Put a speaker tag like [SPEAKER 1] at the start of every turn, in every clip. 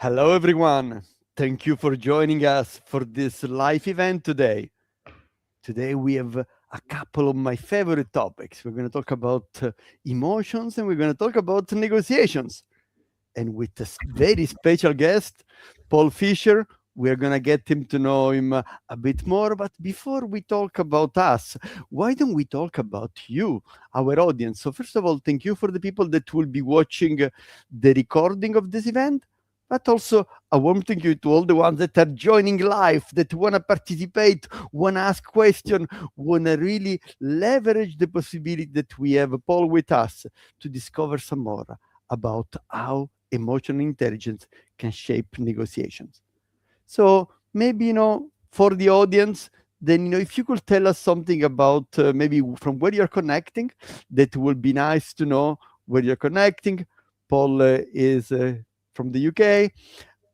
[SPEAKER 1] Hello, everyone. Thank you for joining us for this live event today. Today, we have a couple of my favorite topics. We're going to talk about emotions and we're going to talk about negotiations. And with a very special guest, Paul Fisher, we're going to get him to know him a bit more. But before we talk about us, why don't we talk about you, our audience? So, first of all, thank you for the people that will be watching the recording of this event. But also a warm thank you to all the ones that are joining live, that want to participate, want to ask questions, want to really leverage the possibility that we have Paul with us to discover some more about how emotional intelligence can shape negotiations. So maybe, for the audience, then, if you could tell us something about maybe from where you're connecting, that would be nice to know where you're connecting. Paul is from the UK.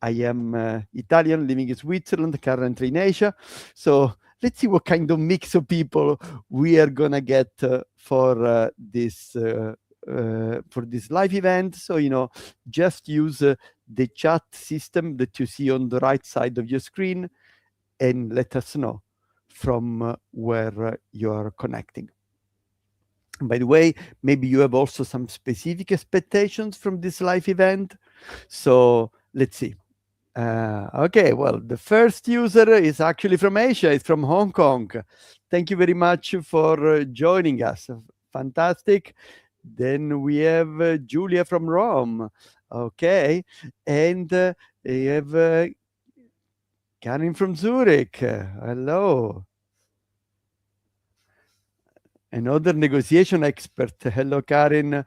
[SPEAKER 1] I am Italian, living in Switzerland, currently in Asia. So let's see what kind of mix of people we are gonna get for this live event. So just use the chat system that you see on the right side of your screen, and let us know from where you are connecting. By the way, maybe you have also some specific expectations from this live event. So let's see. Okay, well, the first user is actually from Asia. It's from Hong Kong. Thank you very much for joining us. Fantastic. Then we have Julia from Rome. Okay. And we have Karin from Zurich. Hello. Another negotiation expert. Hello, Karin.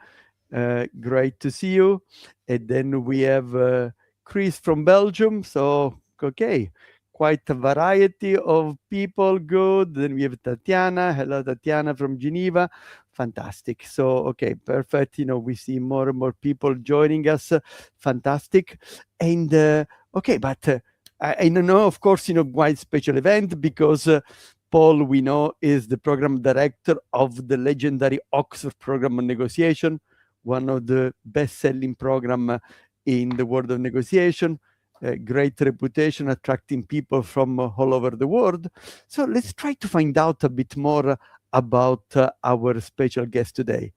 [SPEAKER 1] Great to see you. And then we have Chris from Belgium. So, okay, quite a variety of people. Good. Then we have Tatiana. Hello, Tatiana from Geneva. Fantastic. So, okay, perfect. We see more and more people joining us. Fantastic. And, okay, but I don't know, of course, why special event, because Paul, we know, is the program director of the legendary Oxford Program on Negotiation, one of the best-selling program in the world of negotiation, great reputation, attracting people from all over the world. So let's try to find out a bit more about our special guest today.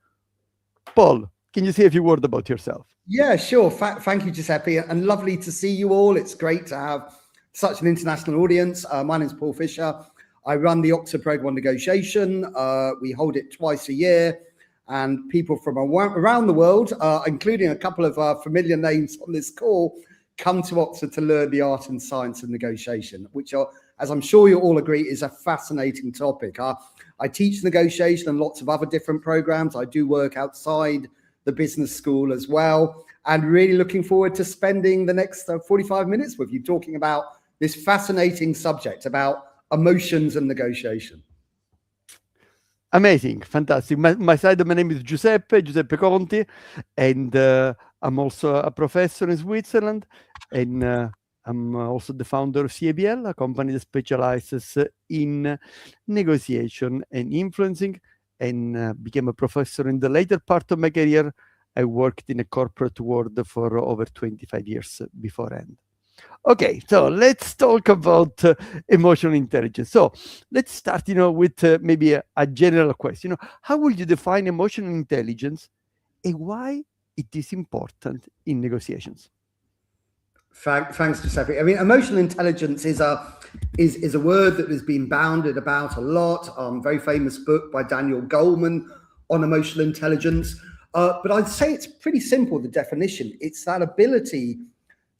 [SPEAKER 1] Paul, can you say a few words about yourself?
[SPEAKER 2] Yeah, sure. Thank you, Giuseppe, and lovely to see you all. It's great to have such an international audience. My name is Paul Fisher. I run the Oxford Program on Negotiation. We hold it twice a year, and people from around the world, including a couple of familiar names on this call, come to Oxford to learn the art and science of negotiation, which are, as I'm sure you all agree, is a fascinating topic. I teach negotiation and lots of other different programs. I do work outside the business school as well, and really looking forward to spending the next 45 minutes with you talking about this fascinating subject about emotions and negotiation.
[SPEAKER 1] Amazing, fantastic. My side, my name is Giuseppe Conti, and I'm also a professor in Switzerland, and I'm also the founder of CABL, a company that specializes in negotiation and influencing, and became a professor in the later part of my career. I worked in a corporate world for over 25 years beforehand. Okay, so let's talk about emotional intelligence. So let's start, with maybe a general question. How would you define emotional intelligence and why it is important in negotiations?
[SPEAKER 2] Thanks, Giuseppe. I mean, emotional intelligence is a word that has been bounded about a lot. Very famous book by Daniel Goleman on emotional intelligence. But I'd say it's pretty simple, the definition. It's that ability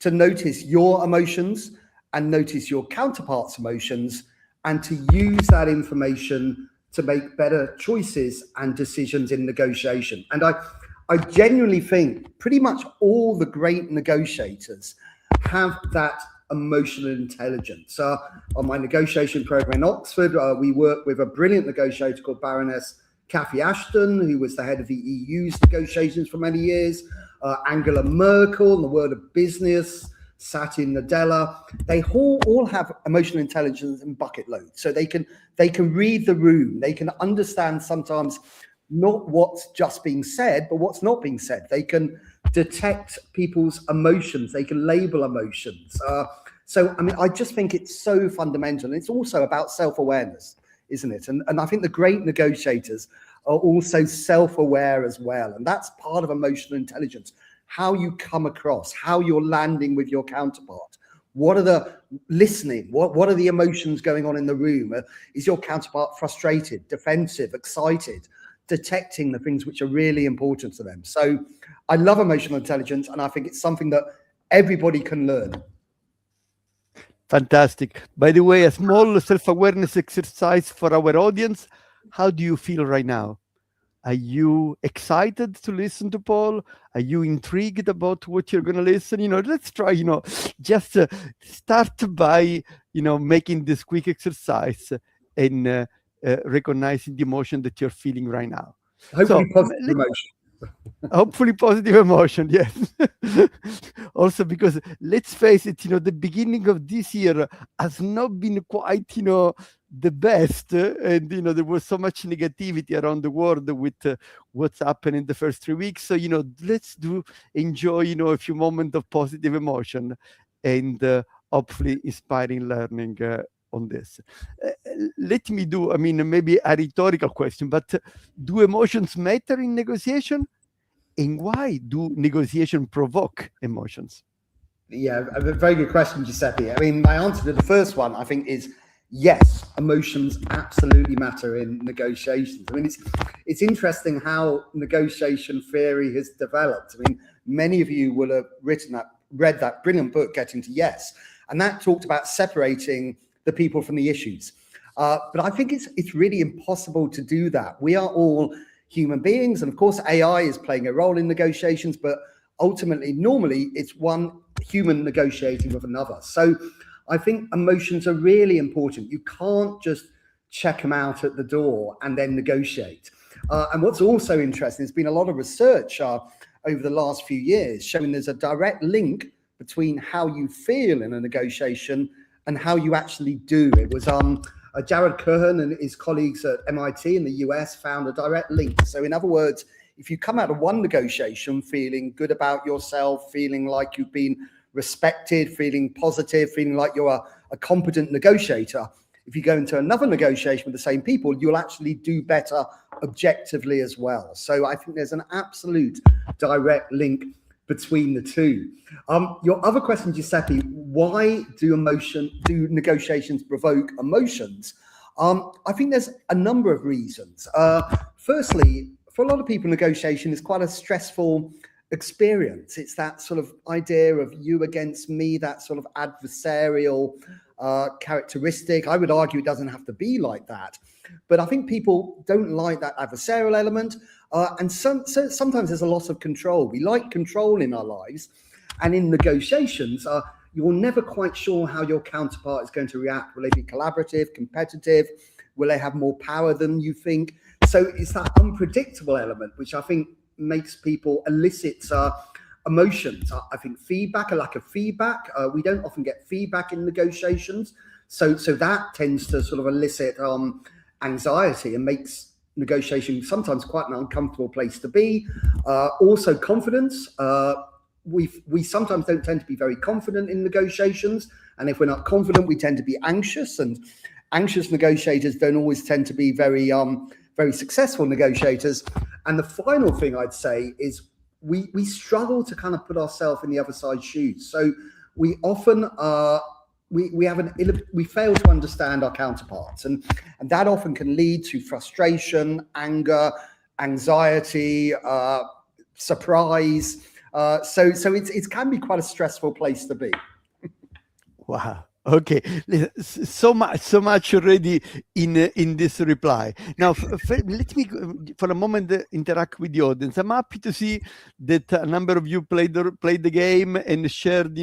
[SPEAKER 2] to notice your emotions and notice your counterpart's emotions, and to use that information to make better choices and decisions in negotiation. And I genuinely think pretty much all the great negotiators have that emotional intelligence. On my negotiation program in Oxford, we work with a brilliant negotiator called Baroness Cathy Ashton, who was the head of the EU's negotiations for many years. Angela Merkel in the world of business, Satya Nadella, they all have emotional intelligence in bucket loads. So they can read the room. They can understand sometimes not what's just being said, but what's not being said. They can detect people's emotions. They can label emotions. So, I mean, I just think it's so fundamental. And it's also about self-awareness, isn't it? And I think the great negotiators are also self-aware as well. And that's part of emotional intelligence, how you come across, how you're landing with your counterpart. What are the listening? What are the emotions going on in the room? Is your counterpart frustrated, defensive, excited? Detecting the things which are really important to them. So I love emotional intelligence, and I think it's something that everybody can learn.
[SPEAKER 1] Fantastic. By the way, a small self-awareness exercise for our audience. How do you feel right now? Are you excited to listen to Paul? Are you intrigued about what you're going to listen? Let's try, just start by, making this quick exercise and recognizing the emotion that you're feeling right now.
[SPEAKER 2] Hopefully positive emotion.
[SPEAKER 1] Hopefully positive emotion, yes. Also, because let's face it, the beginning of this year has not been quite, the best. And, there was so much negativity around the world with what's happened in the first 3 weeks. So, let's enjoy, a few moments of positive emotion and hopefully inspiring learning on this. Let me do, maybe a rhetorical question, but do emotions matter in negotiation? And why do negotiation provoke emotions?
[SPEAKER 2] Yeah, a very good question, Giuseppe. I mean, my answer to the first one, I think, is yes, emotions absolutely matter in negotiations. I mean, it's interesting how negotiation theory has developed. I mean, many of you will have read that brilliant book, Getting to Yes, and that talked about separating the people from the issues. But I think it's really impossible to do that. We are all human beings, and of course, AI is playing a role in negotiations, but ultimately, normally, it's one human negotiating with another. So I think emotions are really important. You can't just check them out at the door and then negotiate. And what's also interesting, there's been a lot of research over the last few years showing there's a direct link between how you feel in a negotiation and how you actually do. It was Jared Cohen and his colleagues at MIT in the US found a direct link. So in other words, if you come out of one negotiation feeling good about yourself, feeling like you've been respected, feeling positive, feeling like you're a competent negotiator, if you go into another negotiation with the same people, you'll actually do better objectively as well. So I think there's an absolute direct link between the two. Your other question, Giuseppe, why do negotiations provoke emotions? I think there's a number of reasons. Firstly, for a lot of people, negotiation is quite a stressful experience. It's that sort of idea of you against me, that sort of adversarial characteristic. I would argue it doesn't have to be like that, but I think people don't like that adversarial element. And sometimes there's a loss of control. We like control in our lives, and in negotiations, you're never quite sure how your counterpart is going to react. Will they be collaborative, competitive? Will they have more power than you think? So it's that unpredictable element, which I think makes people elicit emotions. I think feedback, a lack of feedback. We don't often get feedback in negotiations. So that tends to sort of elicit anxiety and makes negotiation sometimes quite an uncomfortable place to be. Also confidence. We sometimes don't tend to be very confident in negotiations. And if we're not confident, we tend to be anxious, and anxious negotiators don't always tend to be very successful negotiators. And the final thing I'd say is we struggle to kind of put ourselves in the other side's shoes. So we often we fail to understand our counterparts, and that often can lead to frustration, anger, anxiety, surprise. So it can be quite a stressful place to be.
[SPEAKER 1] Wow. Okay, so much already in this reply. Now, let me for a moment interact with the audience. I'm happy to see that a number of you played the game and shared,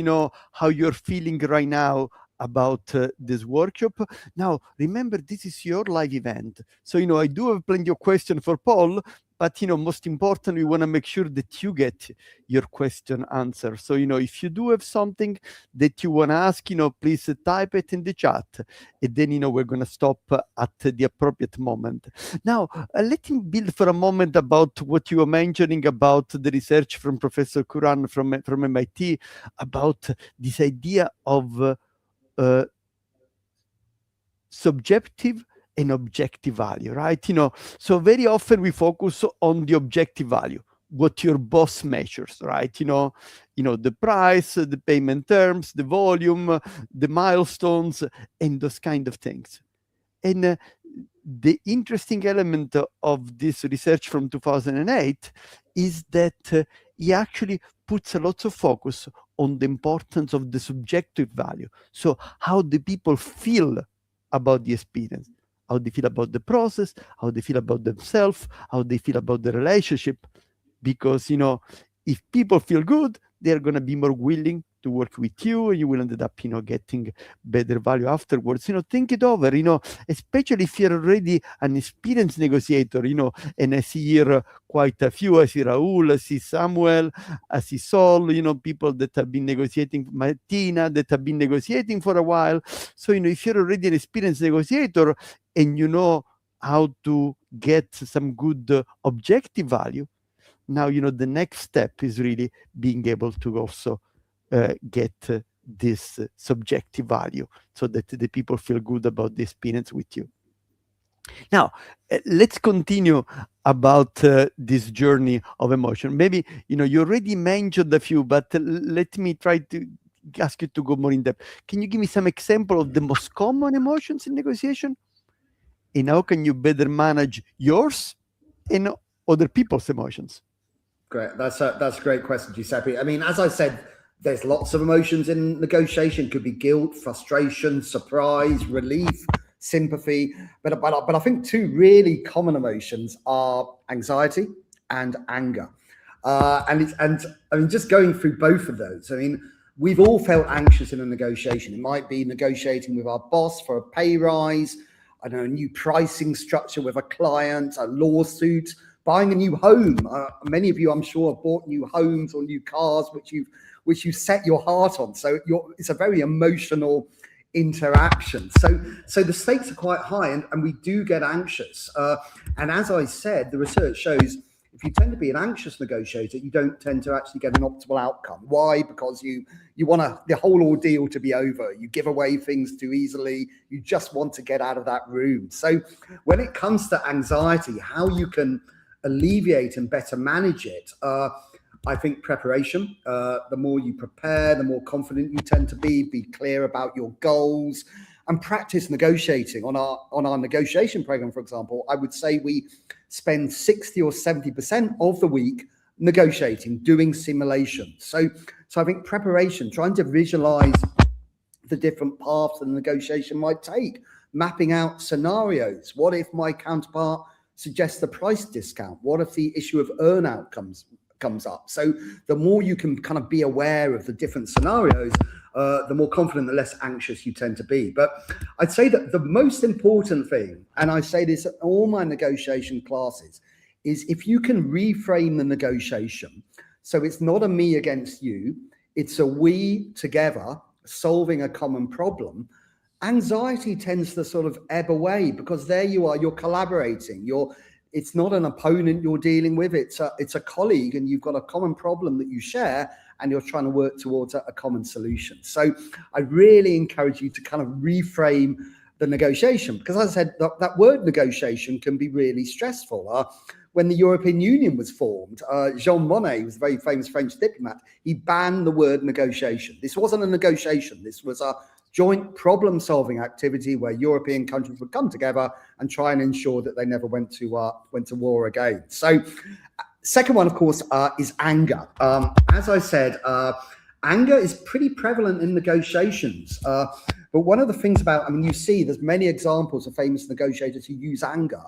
[SPEAKER 1] how you're feeling right now about this workshop. Now, remember, this is your live event, so I do have plenty of questions for Paul. but most important, we want to make sure that you get your question answered. So if you do have something that you want to ask, please type it in the chat, and then we're going to stop at the appropriate moment. Now let me build for a moment about what you were mentioning about the research from Professor Curran from MIT about this idea of subjective and objective value, right? So very often we focus on the objective value, what your boss measures, right? The price, the payment terms, the volume, the milestones, and those kind of things. And the interesting element of this research from 2008 is that he actually puts a lot of focus on the importance of the subjective value. So how the people feel about the experience, how they feel about the process, how they feel about themselves, how they feel about the relationship. Because, if people feel good, they're going to be more willing to work with you, and you will end up, getting better value afterwards. Think it over, especially if you're already an experienced negotiator, and I see here quite a few. I see Raul, I see Samuel, I see Sol, people that have been negotiating, Martina, that have been negotiating for a while. So, if you're already an experienced negotiator and you know how to get some good objective value, now, the next step is really being able to also get this subjective value so that the people feel good about the experience with you. Now, let's continue about this journey of emotion. Maybe, you already mentioned a few, but let me try to ask you to go more in depth. Can you give me some example of the most common emotions in negotiation? And how can you better manage yours and other people's emotions?
[SPEAKER 2] Great. That's a great question, Giuseppe. I mean, as I said, there's lots of emotions in negotiation. It could be guilt, frustration, surprise, relief, sympathy. But I think two really common emotions are anxiety and anger. And I mean, just going through both of those, I mean, we've all felt anxious in a negotiation. It might be negotiating with our boss for a pay rise, I don't know, a new pricing structure with a client, a lawsuit, buying a new home. Many of you, I'm sure, have bought new homes or new cars, which you set your heart on. So it's a very emotional interaction. So the stakes are quite high, and we do get anxious. And as I said, the research shows if you tend to be an anxious negotiator, you don't tend to actually get an optimal outcome. Why? Because you want the whole ordeal to be over. You give away things too easily. You just want to get out of that room. So when it comes to anxiety, how you can alleviate and better manage it, I think preparation. The more you prepare, the more confident you tend to be clear about your goals, and practice negotiating. On our negotiation program, for example, I would say we spend 60 or 70% of the week negotiating, doing simulations. So I think preparation, trying to visualize the different paths that the negotiation might take, mapping out scenarios. What if my counterpart suggests a price discount? What if the issue of earn-out comes up? So the more you can kind of be aware of the different scenarios, the more confident, the less anxious you tend to be. But I'd say that the most important thing, and I say this at all my negotiation classes, is if you can reframe the negotiation. So it's not a me against you, it's a we together solving a common problem. Anxiety tends to sort of ebb away, because there you are, you're collaborating, it's not an opponent you're dealing with, it's a colleague, and you've got a common problem that you share, and you're trying to work towards a common solution. So I really encourage you to kind of reframe the negotiation, because as I said, that word negotiation can be really stressful. When the European Union was formed, Jean Monnet, who was a very famous French diplomat, he banned the word negotiation. This wasn't a negotiation, this was a joint problem-solving activity where European countries would come together and try and ensure that they never went to war again. So, second one, of course, is anger. As I said, anger is pretty prevalent in negotiations. But one of the things you see there's many examples of famous negotiators who use anger.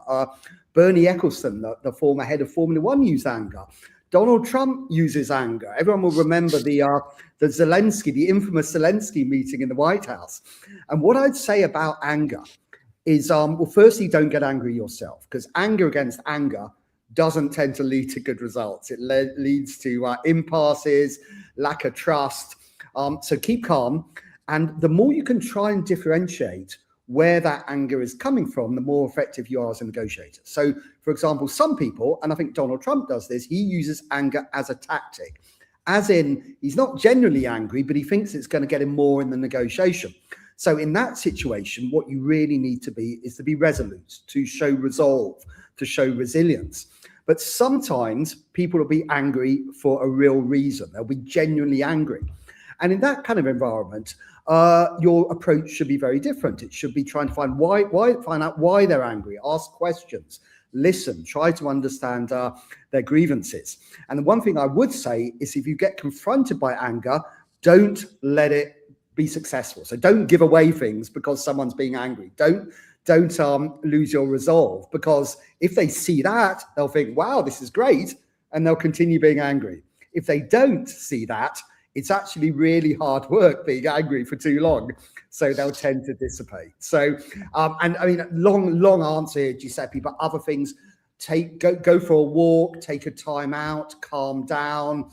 [SPEAKER 2] Bernie Ecclestone, the former head of Formula One, used anger. Donald Trump uses anger. Everyone will remember the infamous Zelensky meeting in the White House. And what I'd say about anger is, well, firstly, don't get angry yourself, because anger against anger doesn't tend to lead to good results. It leads to impasses, lack of trust. So keep calm. And the more you can try and differentiate where that anger is coming from, the more effective you are as a negotiator. So, for example, some people, and I think Donald Trump does this, he uses anger as a tactic, as in he's not genuinely angry, but he thinks it's going to get him more in the negotiation. So in that situation, what you really need to be is to be resolute, to show resolve, to show resilience. But sometimes people will be angry for a real reason. They'll be genuinely angry. And in that kind of environment, your approach should be very different. It should be trying to find find out why they're angry, ask questions, listen, try to understand their grievances. And the one thing I would say is if you get confronted by anger, don't let it be successful. So don't give away things because someone's being angry. Don't lose your resolve, because if they see that, they'll think, wow, this is great, and they'll continue being angry. If they don't see that, it's actually really hard work being angry for too long, so they'll tend to dissipate. So, and I mean, long answer here, Giuseppe, but other things, go for a walk, take a time out, calm down,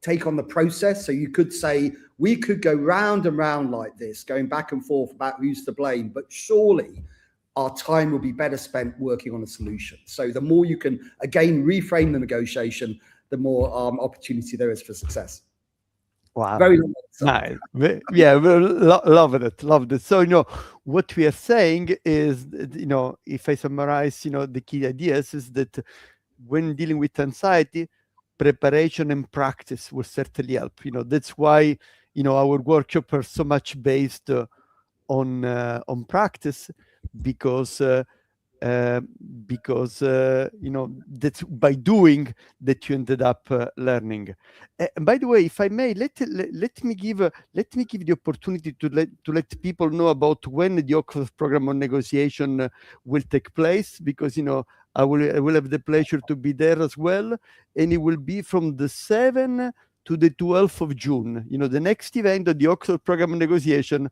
[SPEAKER 2] take on the process. So you could say, we could go round and round like this, going back and forth about who's to blame, but surely our time will be better spent working on a solution. So the more you can, again, reframe the negotiation, the more opportunity there is for success.
[SPEAKER 1] Wow.
[SPEAKER 2] Very
[SPEAKER 1] nice. Yeah, loved it. So, what we are saying is, if I summarize, the key ideas is that when dealing with anxiety, preparation and practice will certainly help. That's why, our workshop are so much based on practice, because that's by doing that you ended up learning. And by the way, if I may, let me give the opportunity to let people know about when the Oxford program on negotiation will take place, because I will have the pleasure to be there as well, and it will be from the 7th to the 12th of June. The next event of the Oxford program on negotiation,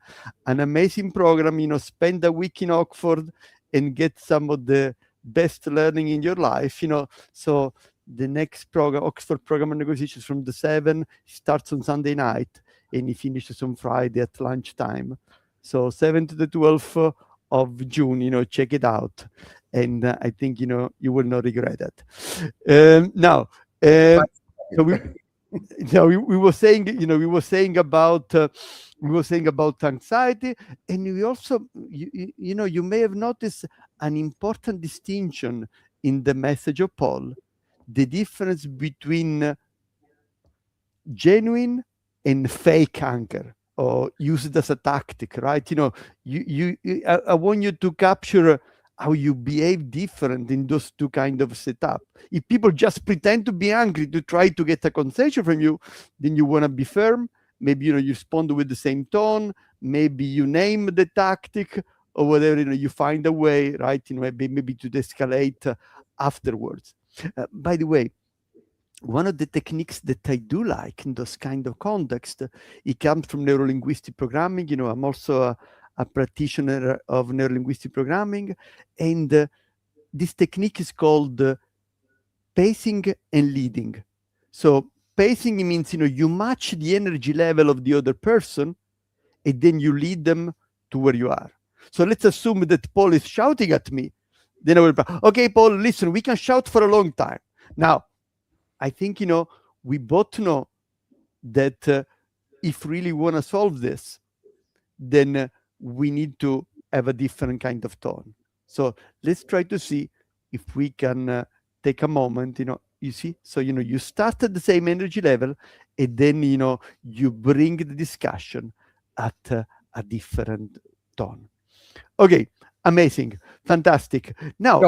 [SPEAKER 1] an amazing program. Spend a week in Oxford and get some of the best learning in your life, So the next program, Oxford program of negotiations, from the 7th, starts on Sunday night and it finishes on Friday at lunchtime. So 7th to the 12th of June, check it out. And I think, you will not regret it. Now, so we were saying about anxiety, and we also, you may have noticed an important distinction in the message of Paul, the difference between genuine and fake anger, or used as a tactic, right? I want you to capture how you behave different in those two kind of setup. If people just pretend to be angry to try to get a concession from you, then you want to be firm. Maybe you respond with the same tone. Maybe you name the tactic or whatever. You find a way, right? Maybe to de-escalate afterwards. By the way, one of the techniques that I do like in those kind of context, it comes from neurolinguistic programming. I'm also a practitioner of neurolinguistic programming, and this technique is called pacing and leading. So pacing means you match the energy level of the other person, and then you lead them to where you are. So let's assume that Paul is shouting at me. Then I will, okay, Paul, listen, we can shout for a long time. Now, I think we both know that if really want to solve this, then we need to have a different kind of tone. So let's try to see if we can take a moment, you see, so, you start at the same energy level, and then, you bring the discussion at a different tone. Okay, amazing, fantastic. Now,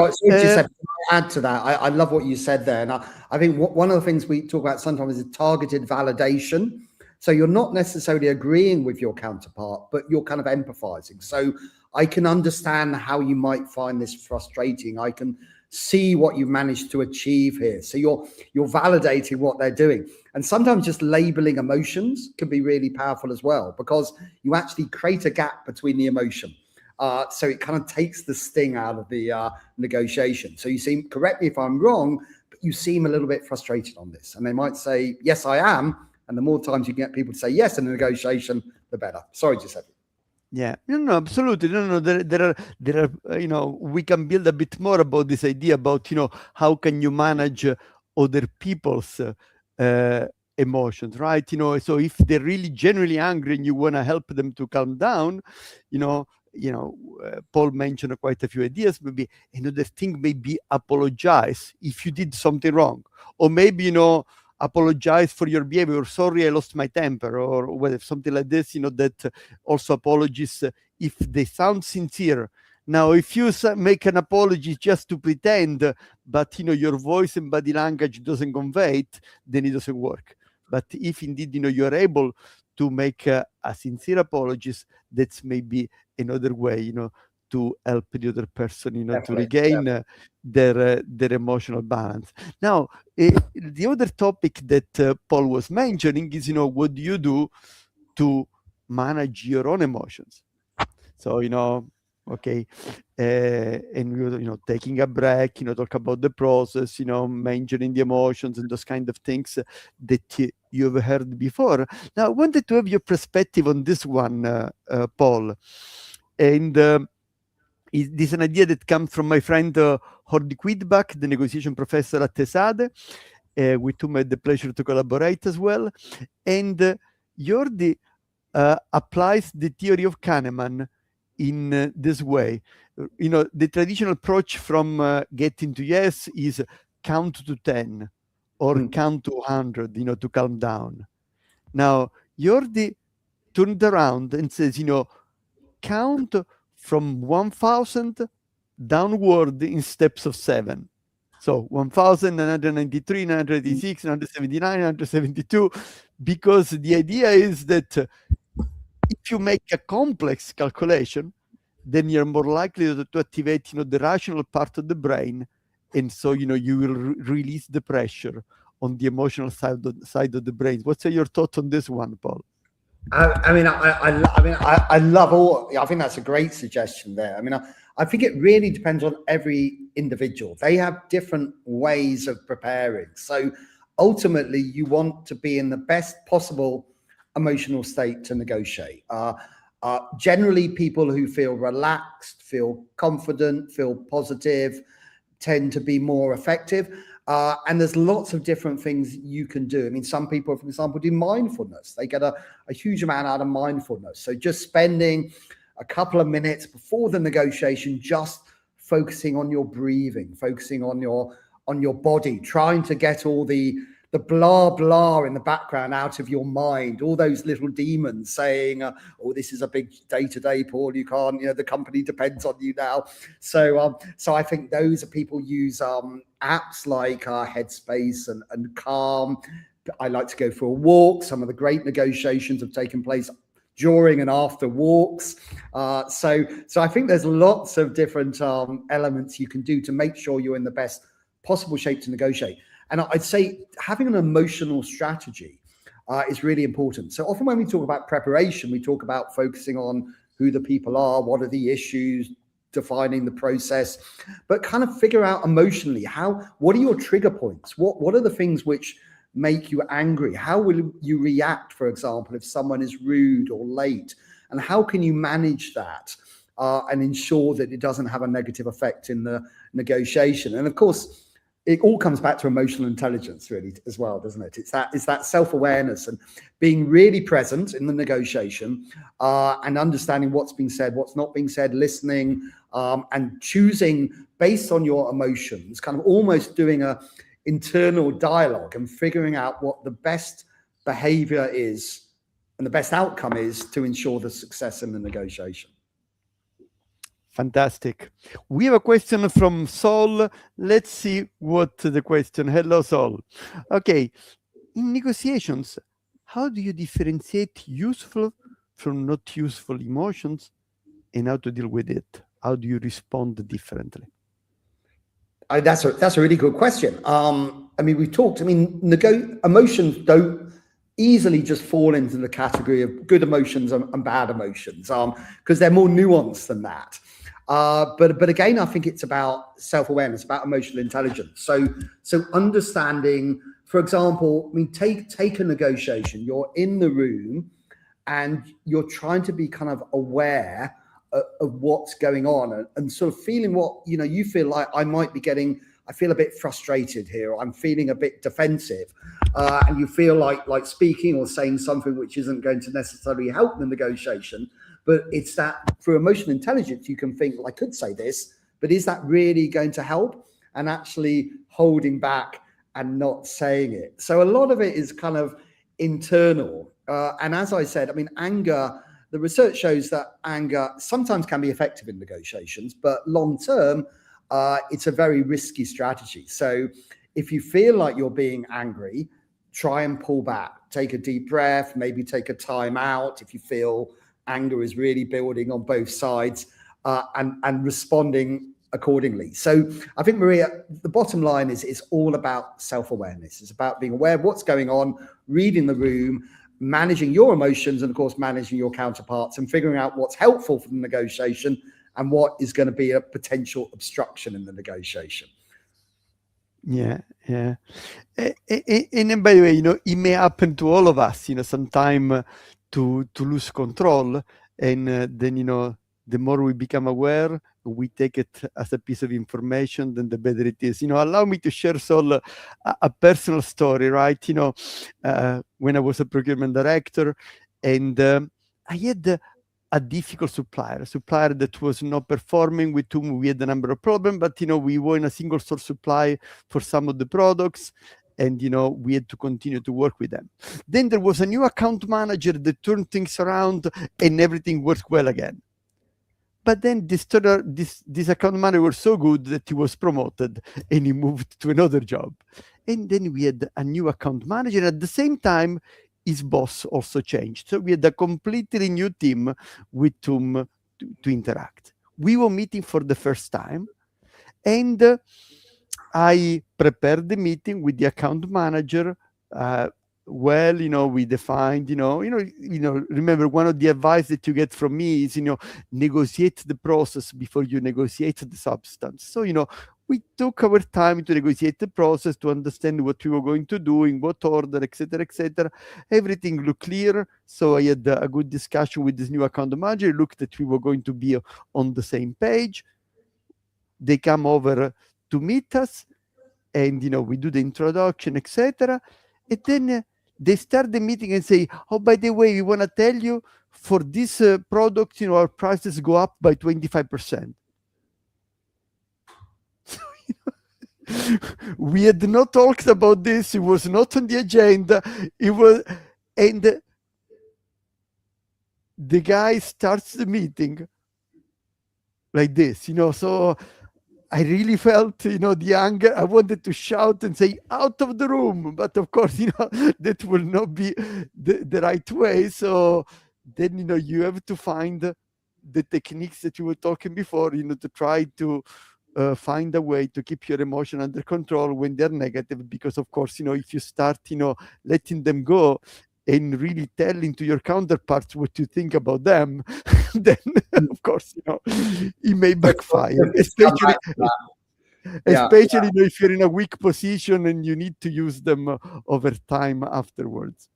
[SPEAKER 2] add to that, I love what you said there. And I think one of the things we talk about sometimes is targeted validation. So you're not necessarily agreeing with your counterpart, but you're kind of empathizing. So I can understand how you might find this frustrating. I can see what you've managed to achieve here. So you're validating what they're doing. And sometimes just labeling emotions can be really powerful as well, because you actually create a gap between the emotion. So it kind of takes the sting out of the negotiation. So you seem, correct me if I'm wrong, but you seem a little bit frustrated on this. And they might say, yes, I am. And the more times you get people to say yes in a negotiation, the better. Sorry, Giuseppe.
[SPEAKER 1] Yeah, no, absolutely. No, there are, we can build a bit more about this idea about, how can you manage other people's emotions, right? So if they're really genuinely angry and you want to help them to calm down, Paul mentioned quite a few ideas. Maybe another thing may be apologize if you did something wrong, or maybe, apologize for your behavior. Sorry, I lost my temper, or whatever, something like this, that also apologies if they sound sincere. Now, if you make an apology just to pretend, but your voice and body language doesn't convey it, then it doesn't work. But if indeed you're able to make a sincere apologies, that's maybe another way to help the other person to regain their emotional balance. Now, the other topic that Paul was mentioning is what do you do to manage your own emotions? So okay, and taking a break, talk about the process, mentioning the emotions and those kind of things that you've heard before. Now, I wanted to have your perspective on this one, Paul. And this is an idea that comes from my friend Hordi Quidbach, the negotiation professor at TESADE, with whom I had the pleasure to collaborate as well. And Jordi applies the theory of Kahneman in this way. The traditional approach from getting to yes is count to 10 or count to 100, to calm down. Now, Jordi turned around and says, count from 1,000 downward in steps of 7. So 1,993, 986, 979, 972, because the idea is that if you make a complex calculation, then you're more likely to activate, the rational part of the brain, and so you will release the pressure on the emotional side of the brain. What's your thought on this one, Paul?
[SPEAKER 2] I love all. I think that's a great suggestion there. I think it really depends on every individual. They have different ways of preparing. So ultimately, you want to be in the best possible emotional state to negotiate. Generally, people who feel relaxed, feel confident, feel positive, tend to be more effective. And there's lots of different things you can do. Some people, for example, do mindfulness. They get a huge amount out of mindfulness. So just spending a couple of minutes before the negotiation, just focusing on your breathing, focusing on your body, trying to get all the blah blah in the background out of your mind, all those little demons saying, oh, this is a big day-to-day, Paul, you can't, the company depends on you now. So I think those are people use apps like Headspace and Calm. I like to go for a walk. Some of the great negotiations have taken place during and after walks. So I think there's lots of different elements you can do to make sure you're in the best possible shape to negotiate. And I'd say having an emotional strategy is really important. So often when we talk about preparation, we talk about focusing on who the people are, what are the issues, defining the process, but kind of figure out emotionally what are your trigger points? What are the things which make you angry? How will you react, for example, if someone is rude or late? And how can you manage that and ensure that it doesn't have a negative effect in the negotiation? And of course, it all comes back to emotional intelligence, really, as well, doesn't it? It's that self-awareness and being really present in the negotiation and understanding what's being said, what's not being said, listening and choosing based on your emotions, kind of almost doing a internal dialogue and figuring out what the best behavior is and the best outcome is to ensure the success in the negotiation.
[SPEAKER 1] Fantastic. We have a question from Sol. Let's see what the question. Hello, Sol. Okay. In negotiations, how do you differentiate useful from not useful emotions and how to deal with it? How do you respond differently?
[SPEAKER 2] That's a really good question. We've talked, emotions don't easily just fall into the category of good emotions and bad emotions, because they're more nuanced than that. But again, I think it's about self-awareness, about emotional intelligence. So understanding, for example, I mean, take a negotiation. You're in the room and you're trying to be kind of aware of what's going on and sort of feeling what, you feel like I feel a bit frustrated here. I'm feeling a bit defensive, and you feel like speaking or saying something which isn't going to necessarily help the negotiation. But it's that through emotional intelligence, you can think, well, I could say this, but is that really going to help? And actually holding back and not saying it. So a lot of it is kind of internal. And as I said, I mean, anger, the research shows that anger sometimes can be effective in negotiations, but long term, it's a very risky strategy. So if you feel like you're being angry, try and pull back, take a deep breath, maybe take a time out if you feel anger is really building on both sides, and responding accordingly. So I think, Maria, the bottom line is all about self-awareness. It's about being aware of what's going on, reading the room, managing your emotions, and of course, managing your counterparts and figuring out what's helpful for the negotiation and what is going to be a potential obstruction in the negotiation.
[SPEAKER 1] Yeah. And by the way, it may happen to all of us, sometime to lose control. And then, the more we become aware, we take it as a piece of information, then the better it is. Allow me to share a personal story, right? When I was a procurement director, and I had a difficult supplier, that was not performing, with whom we had a number of problems, but we were in a single source supply for some of the products, and we had to continue to work with them. Then there was a new account manager that turned things around, and everything worked well again. But then this account manager was so good that he was promoted and he moved to another job. And then we had a new account manager. At the same time, his boss also changed. So we had a completely new team with whom to interact. We were meeting for the first time, and I prepared the meeting with the account manager. We defined, remember, one of the advice that you get from me is, negotiate the process before you negotiate the substance. So, we took our time to negotiate the process, to understand what we were going to do, in what order, etc., etc. Everything looked clear. So I had a good discussion with this new account manager. It looked that we were going to be on the same page. They come over to meet us, and, we do the introduction, etc. And then they start the meeting and say, oh, by the way, we want to tell you, for this product, our prices go up by 25%. We had not talked about this. It was not on the agenda. And the guy starts the meeting like this, so I really felt, the anger. I wanted to shout and say, out of the room. But of course, that will not be the right way. So then, you have to find the techniques that you were talking before, to try to find a way to keep your emotion under control when they're negative. Because of course, if you start, letting them go and really telling to your counterparts what you think about them, then of course, it may backfire, especially if you're in a weak position and you need to use them over time afterwards.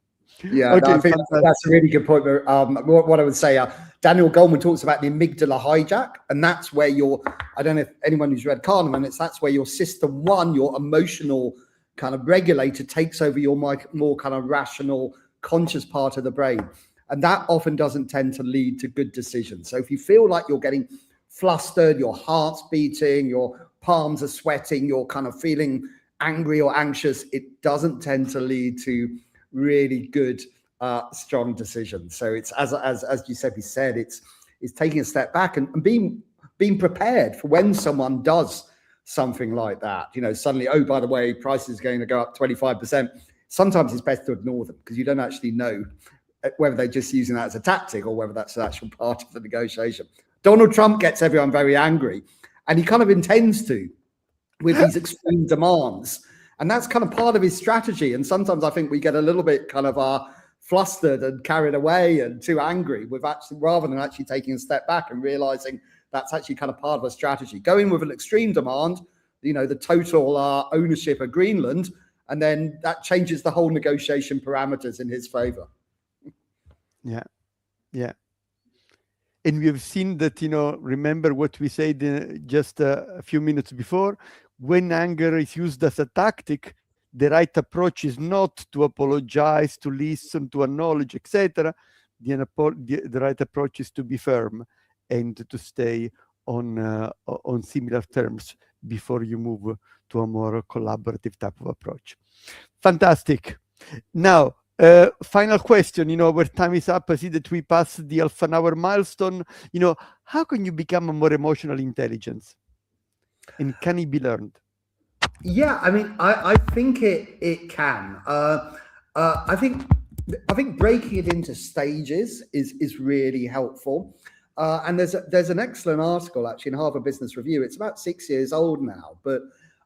[SPEAKER 2] Yeah, okay, no, I think that's a really good point. What I would say, Daniel Goleman talks about the amygdala hijack, and that's where I don't know if anyone who's read Kahneman, that's where your system one, your emotional kind of regulator, takes over your more kind of rational, conscious part of the brain. And that often doesn't tend to lead to good decisions. So if you feel like you're getting flustered, your heart's beating, your palms are sweating, you're kind of feeling angry or anxious, it doesn't tend to lead to really good, strong decisions. So it's as Giuseppe said, it's taking a step back and being prepared for when someone does something like that. Suddenly, oh, by the way, price is going to go up 25%. Sometimes it's best to ignore them because you don't actually know whether they're just using that as a tactic or whether that's an actual part of the negotiation. Donald Trump gets everyone very angry, and he kind of intends to with these extreme demands. And that's kind of part of his strategy. And sometimes I think we get a little bit kind of flustered and carried away and too angry with actually, rather than actually taking a step back and realizing that's actually kind of part of a strategy. Going with an extreme demand, the total ownership of Greenland, and then that changes the whole negotiation parameters in his favor.
[SPEAKER 1] Yeah. And we have seen that, remember what we said just a few minutes before, when anger is used as a tactic, the right approach is not to apologize, to listen, to acknowledge, etc. The right approach is to be firm and to stay on similar terms before you move to a more collaborative type of approach. Fantastic. Now, final question. Our time is up. I see that we passed the half an hour milestone. How can you become a more emotional intelligence? And can it be learned?
[SPEAKER 2] Yeah, I mean, I think it can. I think breaking it into stages is really helpful. And there's an excellent article actually in Harvard Business Review. It's about 6 years old now, but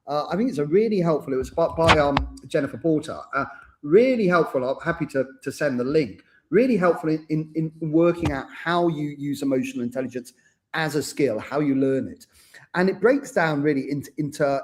[SPEAKER 2] I think it's a really helpful. It was by Jennifer Porter. Really helpful. I'm happy to send the link. Really helpful in working out how you use emotional intelligence as a skill, how you learn it, and it breaks down really into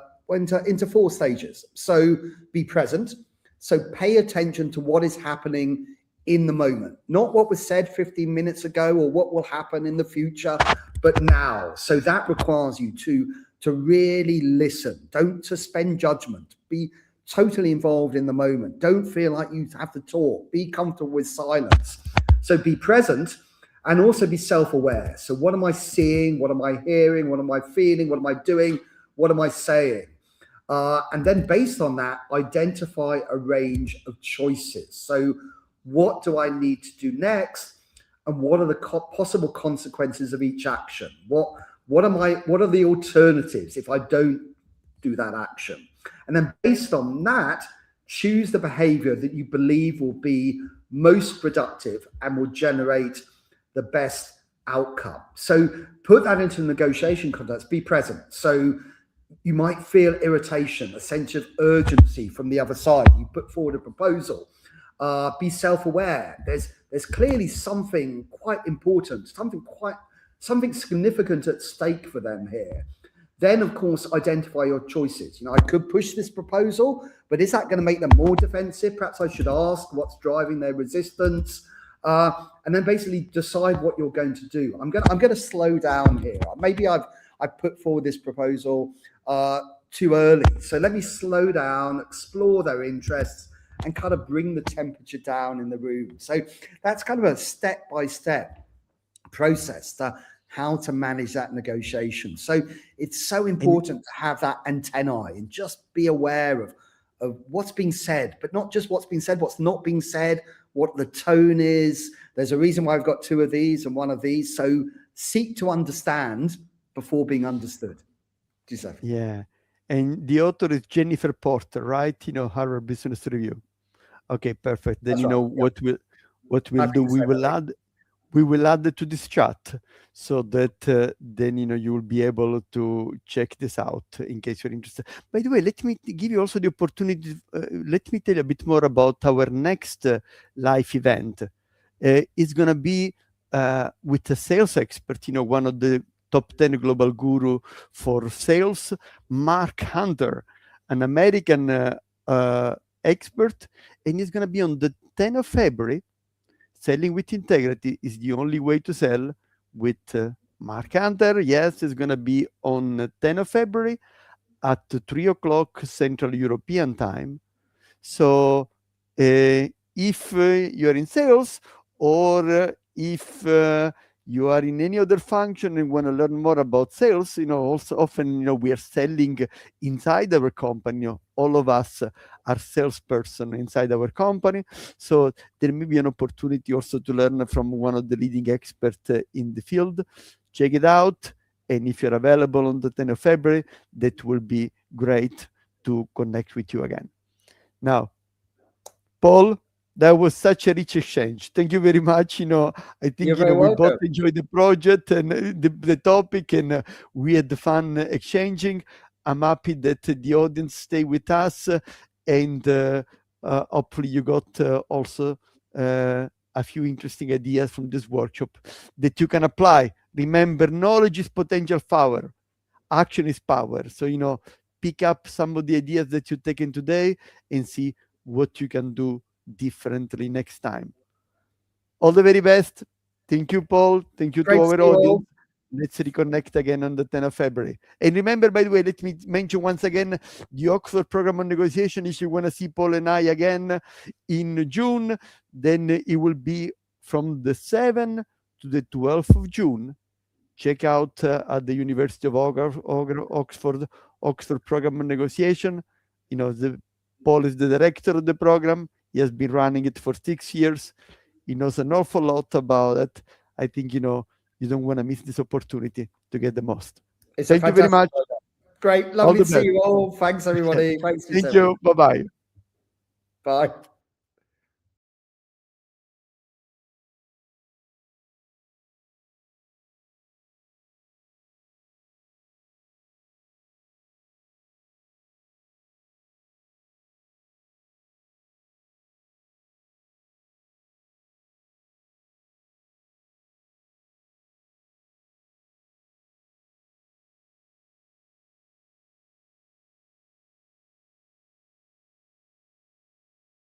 [SPEAKER 2] 4 stages. So be present. So pay attention to what is happening in the moment, not what was said 15 minutes ago or what will happen in the future, but now. So that requires you to really listen. Don't suspend judgment. Be totally involved in the moment. Don't feel like you have to talk. Be comfortable with silence. So be present and also be self-aware. So what am I seeing? What am I hearing? What am I feeling? What am I doing? What am I saying? And then based on that, identify a range of choices. So what do I need to do next? And what are the possible consequences of each action? What are the alternatives if I don't do that action? And then based on that, choose the behavior that you believe will be most productive and will generate the best outcome. So put that into the negotiation context, be present. So you might feel irritation, a sense of urgency from the other side. You put forward a proposal. Be self-aware. There's clearly something quite important, something significant at stake for them here. Then, of course, identify your choices. I could push this proposal, but is that going to make them more defensive? Perhaps I should ask what's driving their resistance, and then basically decide what you're going to do. I'm going to slow down here. Maybe I've put forward this proposal too early, so let me slow down, explore their interests, and kind of bring the temperature down in the room. So that's kind of a step-by-step process to how to manage that negotiation. So it's so important to have that antennae and just be aware of what's being said, but not just what's being said, what's not being said, what the tone is. There's a reason why I've got 2 of these and 1 of these. So seek to understand before being understood. Giuseppe.
[SPEAKER 1] Yeah. And the author is Jennifer Porter, right? Harvard Business Review. Okay, perfect. Then
[SPEAKER 2] That's right.
[SPEAKER 1] what we'll do, we will add to this chat so that then you will be able to check this out in case you're interested. By the way, let me give you also the opportunity. Let me tell you a bit more about our next live event. It's going to be with a sales expert, one of the top 10 global guru for sales, Mark Hunter, an American expert, and he's going to be on the 10th of February. Selling with Integrity is the only way to sell with Mark Hunter. Yes, it's going to be on the 10th of February at 3 o'clock Central European time. So if you're in sales or if you are in any other function and want to learn more about sales, also often, we are selling inside our company. All of us are salesperson inside our company. So there may be an opportunity also to learn from one of the leading experts in the field. Check it out. And if you're available on the 10th of February, that will be great to connect with you again. Now, Paul, that was such a rich exchange. Thank you very much. I think we both enjoyed the project and the topic, and we had fun exchanging. I'm happy that the audience stay with us, and hopefully you got also a few interesting ideas from this workshop that you can apply. Remember, knowledge is potential power, action is power. So, pick up some of the ideas that you've taken today and see what you can do differently next time. All the very best. Thank you, Paul. Thank you
[SPEAKER 2] Great
[SPEAKER 1] to
[SPEAKER 2] to
[SPEAKER 1] our
[SPEAKER 2] see you all.
[SPEAKER 1] audience. Let's reconnect again on the 10th of February. And remember, by the way, let me mention once again the Oxford Program on Negotiation. If you want to see Paul and I again in June, then it will be from the 7th to the 12th of June. Check out at the University of Oxford Program on Negotiation. Paul is the director of the program. He has been running it for 6 years. He knows an awful lot about it. I think, you don't want to miss this opportunity to get the most. Thank you very much.
[SPEAKER 2] Great. Lovely to see you all. Thanks, everybody. Thanks,
[SPEAKER 1] Thank you. Bye-bye.
[SPEAKER 2] Bye.